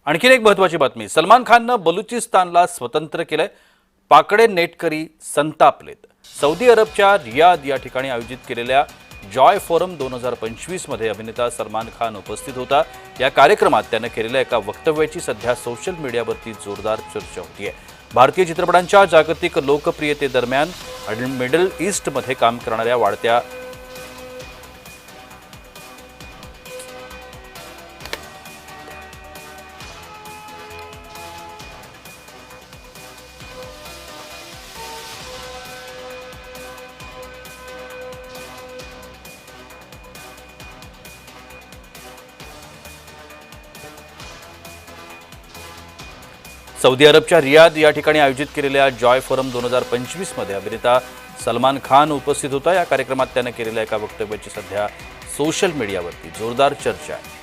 आणखी एक महत्त्वाची बातमी, सलमान खाननं बलुचिस्तानला स्वतंत्र केलंय। पाकडे नेटकरी संतापलेत। सौदी अरबच्या रियाद या ठिकाणी आयोजित केलेल्या जॉय फोरम 2025 मध्ये अभिनेता सलमान खान उपस्थित होता। या कार्यक्रमात त्याने केलेल्या एका वक्तव्याची सध्या सोशल मीडियावरती जोरदार चर्चा होतीये। भारतीय चित्रपटांच्या जागतिक लोकप्रियतेदरम्यान आणि मिडल ईस्टमध्ये काम करणाऱ्या वाढत्या सौदी अरबच्या रियाद या ठिकाणी आयोजित केलेल्या जॉय फोरम 2025 मध्ये अभिनेता सलमान खान उपस्थित होता। या कार्यक्रमात त्याने केलेल्या एका वक्तव्याची सध्या सोशल मीडियावरती जोरदार चर्चा आहे।